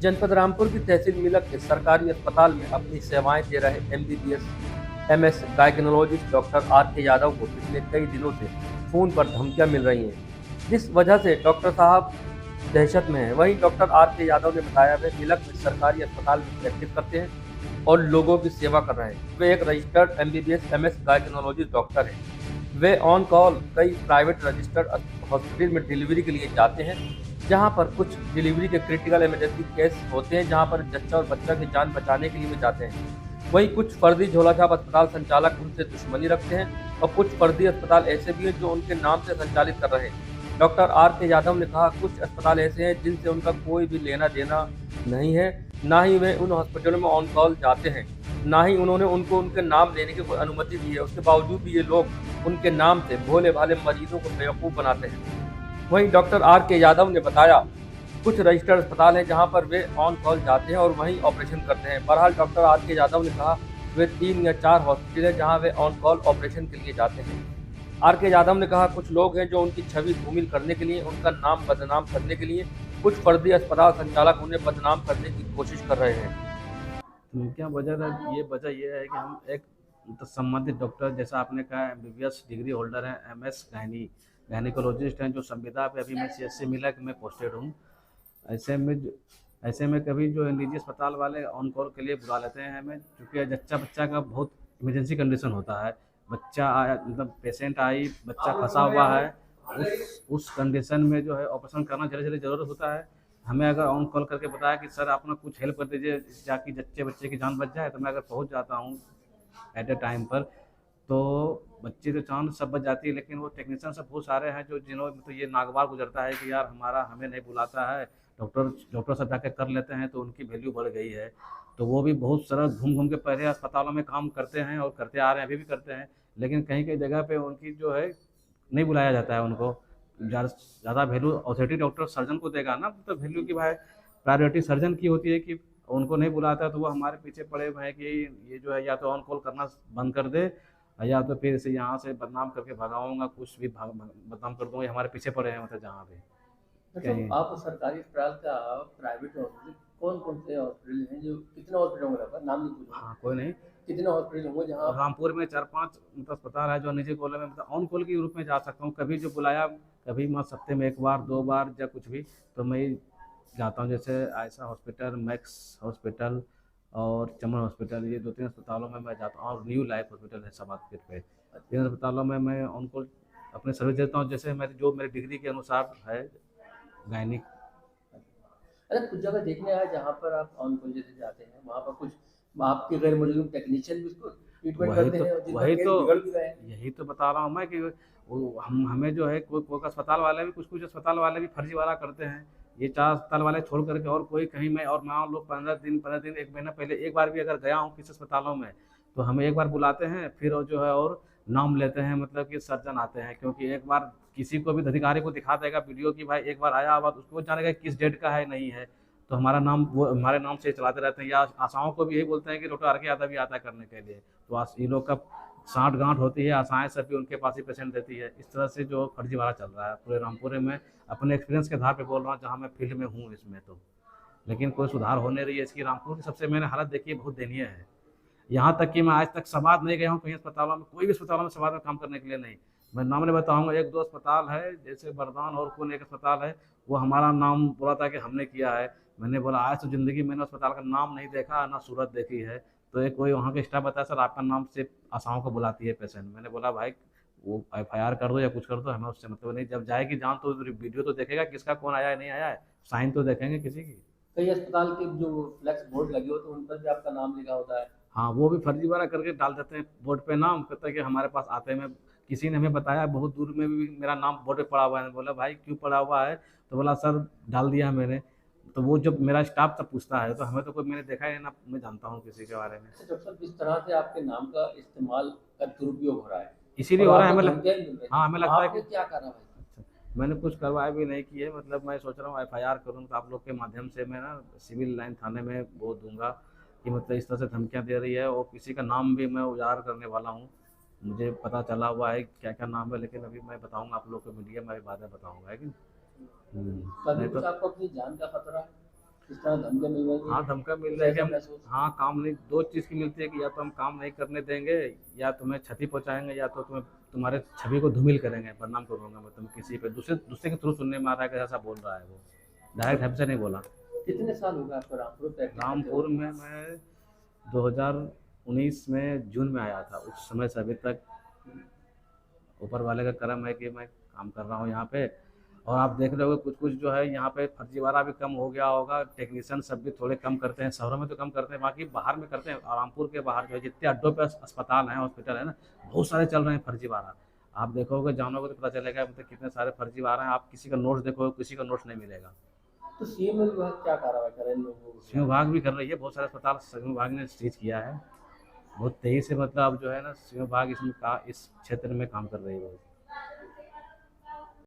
जनपद रामपुर की तहसील मिलक के सरकारी अस्पताल में अपनी सेवाएं दे रहे MBBS MS gynaecologist doctor R के यादव को पिछले कई दिनों से फोन पर धमकियां मिल रही हैं, जिस वजह से डॉक्टर साहब दहशत में हैं। वहीं डॉक्टर आर के यादव ने बताया वे मिलक में सरकारी अस्पताल में प्रैक्टिस करते हैं और लोगों की सेवा कर रहे हैं। वे एक registered MBBS MS gynaecologist doctor हैं। वे ऑन कॉल कई प्राइवेट रजिस्टर्ड हॉस्पिटल में डिलीवरी के लिए जाते हैं, जहां पर कुछ डिलीवरी के क्रिटिकल इमरजेंसी केस होते हैं, जहां पर जच्चा और बच्चा की जान बचाने के लिए वे जाते हैं। वहीं कुछ फर्जी झोलाछाप अस्पताल संचालक उनसे दुश्मनी रखते हैं और कुछ फर्जी अस्पताल ऐसे भी हैं जो उनके नाम से संचालित कर रहे हैं। डॉक्टर आर के यादव ने कहा, कुछ अस्पताल ऐसे हैं जिनसे उनका कोई भी लेना देना नहीं है, ना ही वे उन हॉस्पिटलों में ऑन कॉल जाते हैं, ना ही उन्होंने उनको उनके नाम लेने की कोई अनुमति दी है। उसके बावजूद भी ये लोग उनके नाम से भोले भाले मरीजों को बेवकूफ़ बनाते हैं। वहीं डॉक्टर आर के यादव ने बताया, कुछ रजिस्टर्ड अस्पताल हैं जहां पर वे ऑन कॉल जाते हैं और वहीं ऑपरेशन करते हैं। बहरहाल डॉक्टर आर के यादव ने कहा, वे 3 या 4 हॉस्पिटल हैं जहां वे ऑन कॉल ऑपरेशन के लिए जाते हैं। आर के यादव ने कहा, कुछ लोग हैं जो उनकी छवि धूमिल करने के लिए, उनका नाम बदनाम करने के लिए, कुछ फर्जी अस्पताल संचालक उन्हें बदनाम करने की कोशिश कर रहे हैं। क्या वजह है? ये है कि हम एक तो संबंधित डॉक्टर, जैसा आपने कहा, एमबीबीएस डिग्री होल्डर हैं, एमएस गायनिकोलॉजिस्ट हैं, जो संविदा पे अभी मैं सीएससी मिला में पोस्टेड हूँ। ऐसे में ऐसे में कभी जो निजी अस्पताल वाले ऑन कॉल के लिए बुला लेते हैं हमें, क्योंकि जच्चा बच्चा का बहुत इमरजेंसी कंडीशन होता है। बच्चा आया, मतलब पेशेंट आई, बच्चा फंसा हुआ है, उस कंडीशन में जो है ऑपरेशन करना जल्दी ज़रूरत होता है। हमें अगर ऑन कॉल करके बताया कि सर आप ना कुछ हेल्प कर दीजिए ताकि जच्चे बच्चे की जान बच जाए, तो मैं अगर पहुंच जाता हूं एट ए टाइम पर, तो बच्चे तो जान सब बच जाती है। लेकिन वो टेक्नीशियन सब बहुत सारे हैं जो जिन्होंने तो ये नागवार गुजरता है कि यार हमें नहीं बुलाता है, डॉक्टर सब जाके कर लेते हैं, तो उनकी वैल्यू बढ़ गई है। तो वो भी बहुत सारा घूम घूम के पहले अस्पतालों में काम करते हैं और करते आ रहे हैं, अभी भी करते हैं। लेकिन कहीं कहीं जगह पे उनकी जो है नहीं बुलाया जाता है उनको। ज़्यादा वैल्यू ऑथोरिटी डॉक्टर सर्जन को देगा ना, तो वैल्यू की भाई प्रायोरिटी सर्जन की होती है कि उनको नहीं बुलाता, तो वो हमारे पीछे पड़े हुए हैं कि ये जो है या तो ऑन कॉल करना बंद कर दे, या तो फिर इसे यहाँ से बदनाम करके भगाऊंगा, कुछ भी बदनाम कर दूंगा। ये हमारे पीछे पड़े हैं, मतलब जहाँ पे कहीं। मतलब आप सरकारी अस्पताल का प्राइवेट हॉस्पिटल कौन-कौन से हॉस्पिटल हैं, जो कितने हॉस्पिटल होंगे लगभग? नाम नहीं पूछूँगा। हाँ, कोई नहीं। कितने हॉस्पिटल होंगे जहाँ आप रामपुर में 4-5 मतलब अस्पताल है जो निजी कॉलेज में, मतलब ऑन कॉल के रूप में जा सकता हूँ। कभी जो बुलाया, कभी मैं हफ्ते में 1 बार 2 बार या कुछ भी, तो मैं जाता हूँ। जैसे आयशा हॉस्पिटल, मैक्स हॉस्पिटल और चमन हॉस्पिटल, ये 2-3 अस्पतालों में मैं जाता हूँ। और न्यू लाइफ हॉस्पिटल है सबादपुर पे। 3 अस्पतालों में मैं ऑन कॉल अपनी सर्विस देता हूँ, जैसे मेरी डिग्री के अनुसार है गायनिक। अरे कुछ जगह देखने आया जहाँ पर आप ऑन कॉल जैसे जाते हैं, वहाँ पर कुछ आपके गैर मौजूद टेक्नीशियन भी उसको ट्रीटमेंट वही करते तो हैं और जिनका वही केस तो बिगड़ भी गए हैं। यही तो बता रहा हूँ मैं कि वो हमें जो है कोई कोई अस्पताल वाले भी, कुछ अस्पताल वाले भी फर्जीवाड़ा करते हैं। ये 4 अस्पताल वाले छोड़ करके और कोई कहीं में, और मान लो 15 दिन 1 महीना पहले एक बार भी अगर गया हूँ किसी अस्पतालों में, तो हमें एक बार बुलाते हैं, फिर वो जो है और नाम लेते हैं, मतलब कि सर्जन आते हैं। क्योंकि एक बार किसी को भी अधिकारी को दिखा देगा वीडियो की भाई एक बार आया हुआ, तो उसको जानेगा किस डेट का है नहीं है, तो हमारा नाम वो हमारे नाम से चलाते रहते हैं। या आशाओं को भी यही बोलते हैं कि डॉक्टर आर के यादव भी आता है करने के लिए। तो ये लोग का साठ गांठ होती है, आशाएं सब भी उनके पास ही पेशेंट देती है। इस तरह से जो फर्जीवाड़ा चल रहा है पूरे रामपुर में, अपने एक्सपीरियंस के आधार पे बोल रहा हूँ, जहाँ मैं फील्ड में हूँ इसमें। तो लेकिन कोई सुधार हो नहीं रही है इसकी। रामपुर की सबसे मैंने हालत देखी है, बहुत दयनीय है। यहाँ तक कि मैं आज तक समाज नहीं गया हूँ कहीं अस्पतालों में, कोई भी अस्पतालों में समाज में काम करने के लिए नहीं। मैं नाम नहीं बताऊंगा, 1-2 अस्पताल है, जैसे बरदान और कौन एक अस्पताल है, वो हमारा नाम बोला था कि हमने किया है। मैंने बोला आज तो ज़िंदगी मैंने अस्पताल का नाम नहीं देखा, ना सूरत देखी है। तो एक कोई वहाँ के स्टाफ बताया, सर आपका नाम से आशाओं को बुलाती है पेशेंट। मैंने बोला भाई वो एफआईआर कर दो या कुछ कर दो, हमें उससे मतलब नहीं। जब जाएगी जान तो वीडियो तो देखेगा किसका कौन आया है नहीं आया है, साइन तो देखेंगे किसी की। कई अस्पताल के जो फ्लैक्स बोर्ड लगे होते हैं उन पर भी आपका नाम लिखा होता है। हाँ, वो भी फर्जीवाड़ा करके डाल देते हैं बोर्ड पे नाम, कहते हैं कि हमारे पास आते में किसी ने हमें बताया, बहुत दूर में भी मेरा नाम बोर्ड पे पड़ा हुआ है। बोला भाई क्यों पड़ा हुआ है, तो बोला सर डाल दिया मैंने। तो वो जब मेरा स्टाफ तब पूछता है, तो हमें तो कोई मैंने देखा है ना, मैं जानता हूँ किसी के बारे में। अच्छा डॉक्टर साहब, जिस तरह से आपके नाम का इस्तेमाल का दुरुपयोग हो रहा है इसीलिए और हो रहा है आपको हमें धमकियाँ भी मिल रही हाँ, हैं, हमें तो लगता है आपने कि क्या कार्रवाई की? अच्छा, मैंने कुछ करवाया भी नहीं की है। मतलब मैं सोच रहा हूँ एफआईआर करूँ, तो आप लोग के माध्यम से मैं ना सिविल लाइन थाने में वो दूंगा कि मतलब इस तरह से धमकियाँ दे रही है, और किसी का नाम भी मैं उजागर करने वाला हूँ। मुझे पता चला हुआ है क्या क्या नाम है, लेकिन अभी मैं बताऊंगा आप लोग को मीडिया में, अभी बाद में बताऊंगा, है कि नहीं? कभी नहीं कुछ तो आपको अपनी जान का खतरा है? इस तरह धमकियां मिल रही हैं? हाँ, धमका मिल कुछ रहा है कि ऐसा हम, महसूस? हाँ, काम नहीं, 2 चीज़ की मिलती है कि या तो हम काम नहीं करने देंगे, या तुम्हें क्षति पहुँचाएँगे, या तो तुम्हें तुम्हारे छवि को धूमिल करेंगे, बदनाम करूँगा मैं तुम्हें किसी पे। दूसरे दूसरे के थ्रू सुनने में आ रहा है कि ऐसा बोल रहा है वो। डायरेक्ट हमसे नहीं बोला। कितने साल हो गए आपको रामपुर प्रैक्टिस करते रामपुर हुए? में मैं 2019 में जून में आया था। उस समय से अभी तक ऊपर वाले का करम है कि मैं काम कर रहा हूँ यहाँ पे। और आप देख रहे होगे कुछ-कुछ जो है यहाँ पे फर्जीवाड़ा भी कम हो गया होगा, टेक्नीशियन सब भी थोड़े कम करते हैं, शहरों में तो कम करते हैं, बाकी बाहर में करते हैं। और रामपुर के बाहर जो है जितने अड्डों पे अस्पताल हैं, हॉस्पिटल है ना, बहुत सारे चल रहे हैं फर्जीवाड़ा। आप देखोगे, जानोगे तो पता चलेगा मतलब कितने सारे फर्जीवाड़ा हैं। आप किसी का नोट्स देखोगे, किसी का नोट्स नहीं मिलेगा। तो सीएम विभाग क्या कार्रवाई कर रहे हैं इन लोगों के सिंह खिलाफ? विभाग भी कर रही है, बहुत सारे अस्पताल सिंह विभाग ने सीज किया है। बहुत तेज़ी से मतलब अब जो है ना सिंह विभाग इसमें इस क्षेत्र में काम कर रही है बहुत।